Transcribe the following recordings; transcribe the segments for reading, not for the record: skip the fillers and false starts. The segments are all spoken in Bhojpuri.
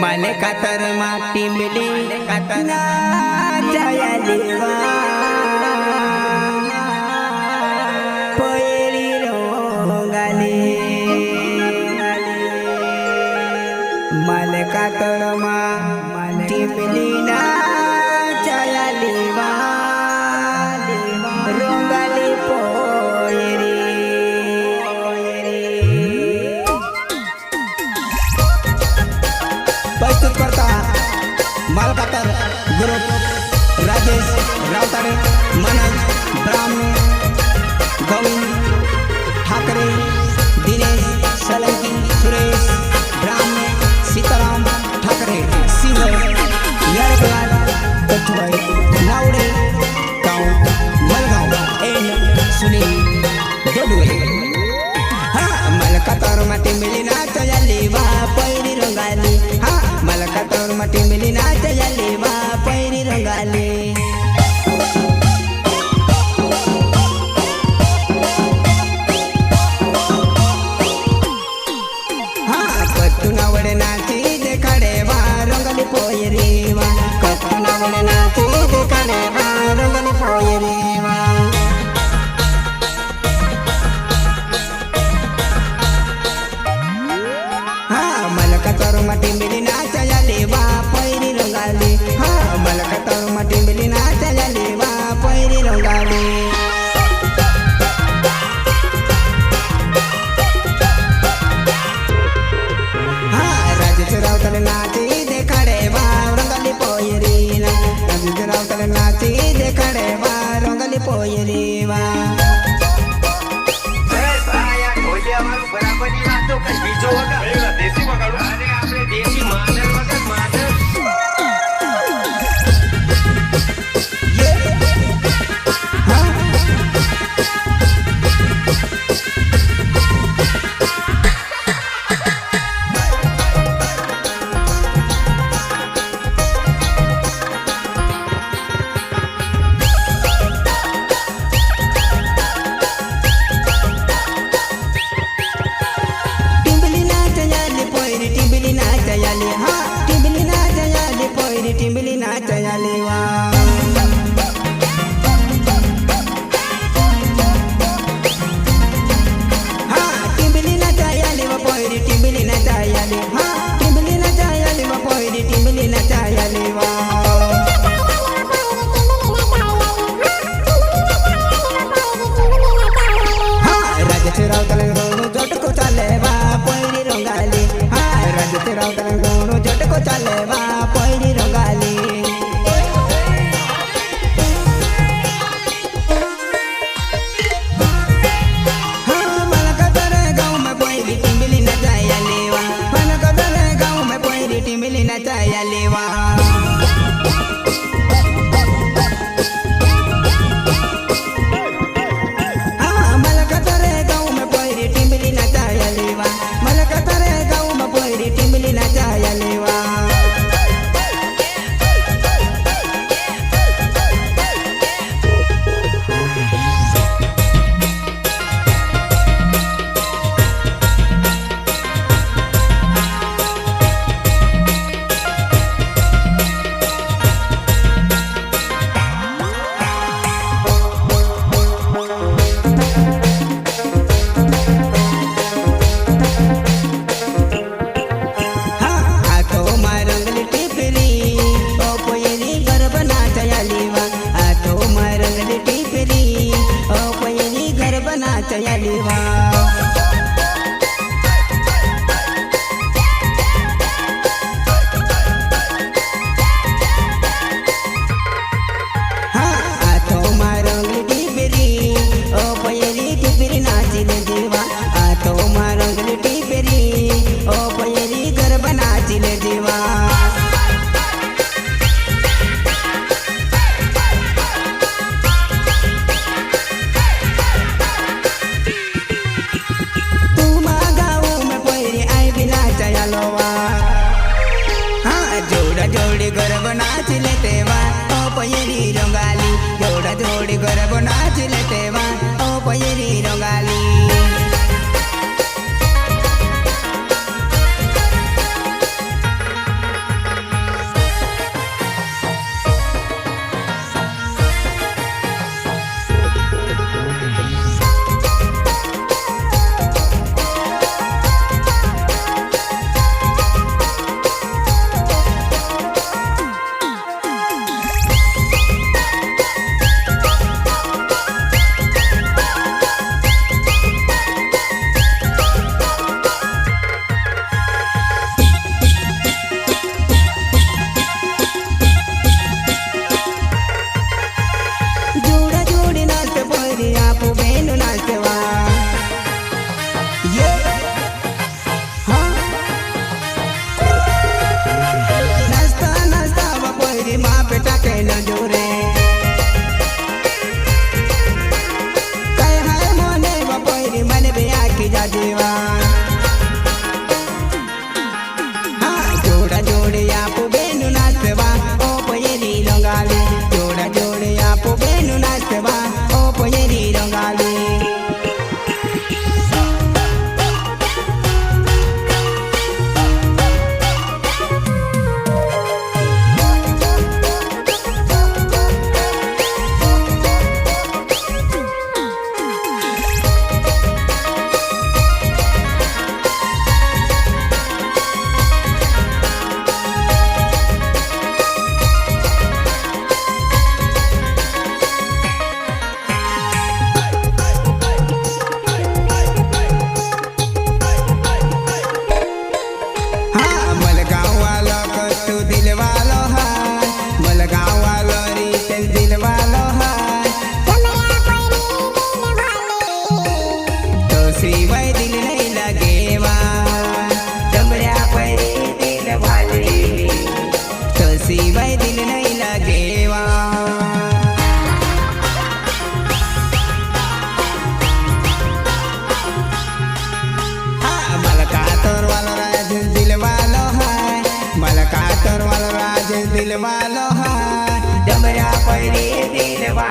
माले कातर माटी मिली ना जाया लेवा पोयरी रोगाले माले कातर माटी मिली ना जाया लेवा रोगाले पोयरी प्रस्तुत करता मालकातर ग्रुप राजेश रावतारे मनोज ब्राह्मणे गोविंद ठाकरे दिनेश सोलंकी सुरेश ब्राह्मणे सीताराम ठाकरे सिंगर यारकलाल कथुआई नावडे गाव मलगाव एन सुनील दोडवे मलकातर माटी मिली ना चली वा पैरी रंगाली मलकातर माटी मिली ना चली वा पैरी रंगाली कत्तुनावडे नाची देखाडे वा रंगाली पोयरी वा कत्तुनावडे नाची देखाडे वा रंगाली पोयरी वा मलकातर माटी मिली ना चली वा पैरी रंगाली मलकातर माटी मिली ना चली वा पैरी रंगाली राजेश रावतारे नाची देखाडे वा रंगाली पोयरी राजेश रावतारे नाची देखाडे वा रंगाली पोयरी वा टिंबली नाच आले वा टिंबली नाच आले वा पोयरी टिंबली नाच आले टिंबली नाच आले वा पोयरी टिंबली नाच आले वा राजेश रावतारे गोणू झटको चाले वा पोयरी रंगाली राजेश रावतारे गोणू झटको चाले वा पैरी रंगाली मलकातर गाँव में पैरी टिंबली नचाया लेवा मलकातर गाँव में पैरी टिंबली नचाया लेवा मलकातर गाँव में पैरी टिंबली नचाया लेवा मलकातर गाँव में पैरी टिंबली नचाया लेवा जोड़ी गरब नाचले तेवा ओ पयरी रंगाली जोड़ा जोड़ी गरब नाचले तेवा ओ पयरी रंगाली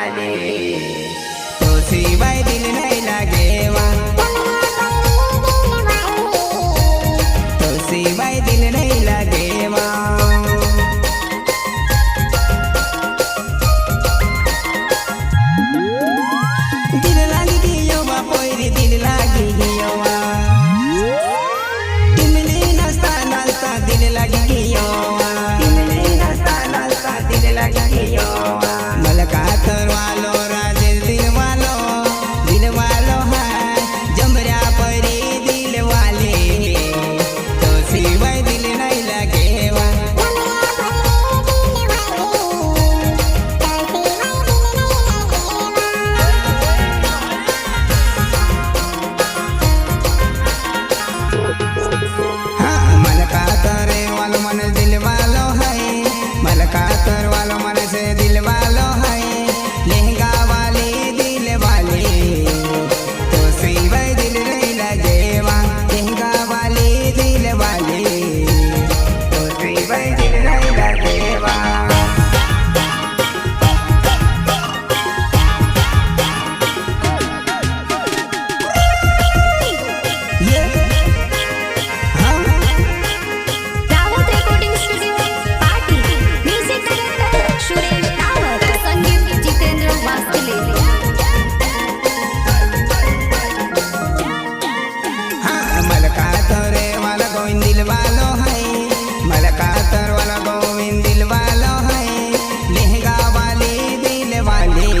वाले तो सिवाय दिल नहीं लगेवा तो सिवाय दिल नहीं लगेवा दिल लागी गियो बा पोरी दिल लागी गियो इमली नस्ता नस्ता दिल लागी गियो इमली नस्ता नस्ता दिल लागी गियो मलका तरवालो राजेल दिल वालो है जमरा परी दिल वाले तो सिवाय दिल नहीं लगेवा मन दिल वालो है मलका तर वालो मन से दिल वालो है लहंगा वाली दिल वाली तो सिवाय दिल नहीं लगेवा लहंगा वाली दिल वाली तो सिवाय दिल नहीं लगेवा दिल वालो है मलका तर वाला गोविंद दिल वालो है लहंगा वाली दिल वाली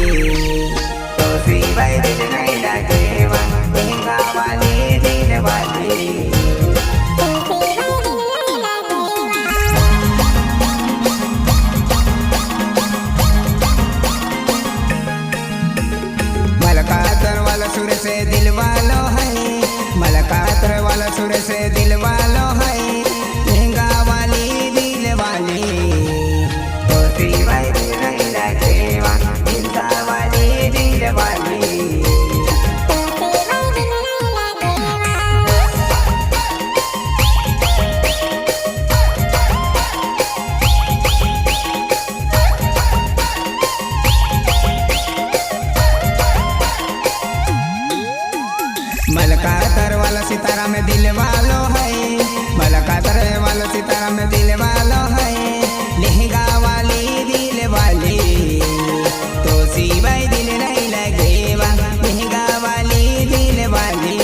तो सिवाय दिल नहीं लगेवा लहंगा वाली दिल वाली मलका तर वाला सुर से दिल वालो है मलका तर वाला सुर से दिल वालो है लहंगा वाली दिल वाली तो सिवाय दिल नहीं लगेवा लहंगा वाली दिल वाली मलका तर वाला सितारा में दिल वालो है मलका तर वाला सितारा में दिल वालो है लहंगा वाली दिल वाली तो सिवाय दिल नहीं लगेवा लहंगा वाली दिल वाली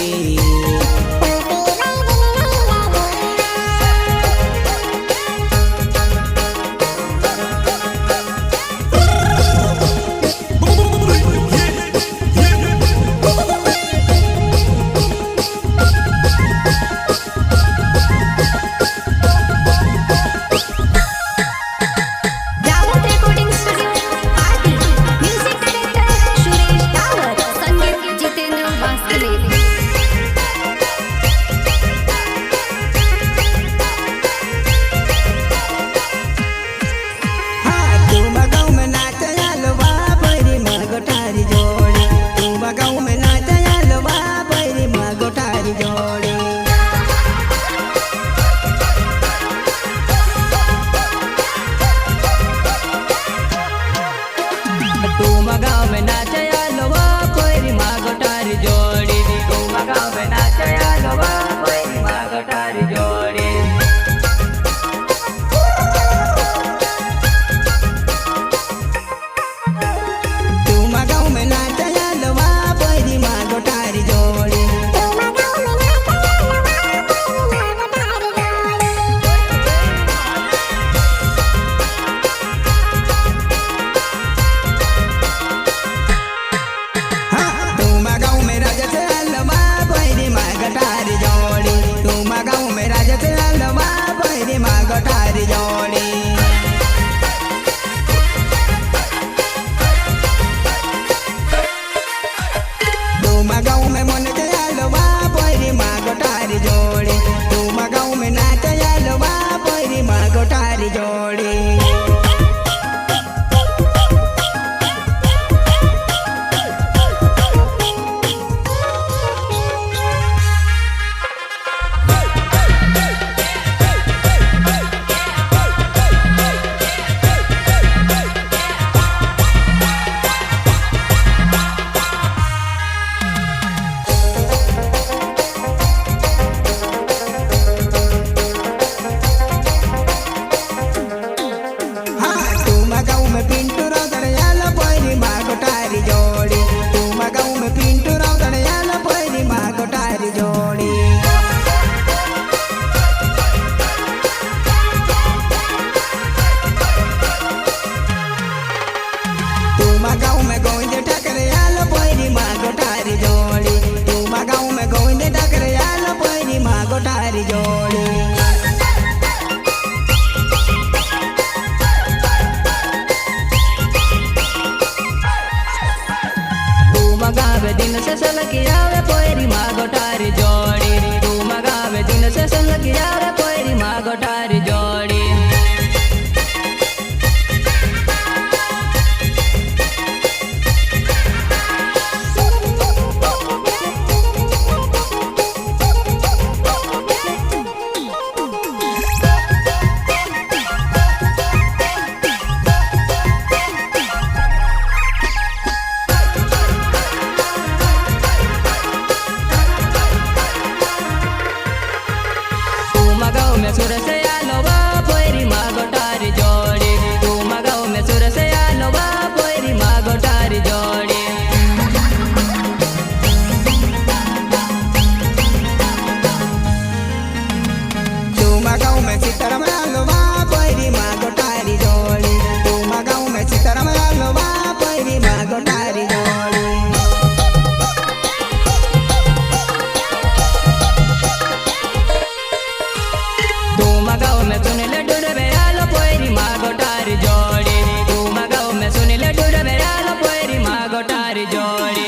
में सुर से आलो बा पोरी मागो तारी जोड़ी तुम गाँव में सुर से आलो बा पोरी मागो तारी जोड़ी तुम गाँव में सीताराम आलो बा पोरी मागो तारी जोड़ी तुम गाँव में सीताराम आलो बा पोरी मागो तारी जोड़ी तुम गाँव में सुन ले डुडबे आलो पोरी मागो तारी जोड़ी तुम गाँव में सुन ले डुडबे आलो पोरी मागो तारी जोड़ी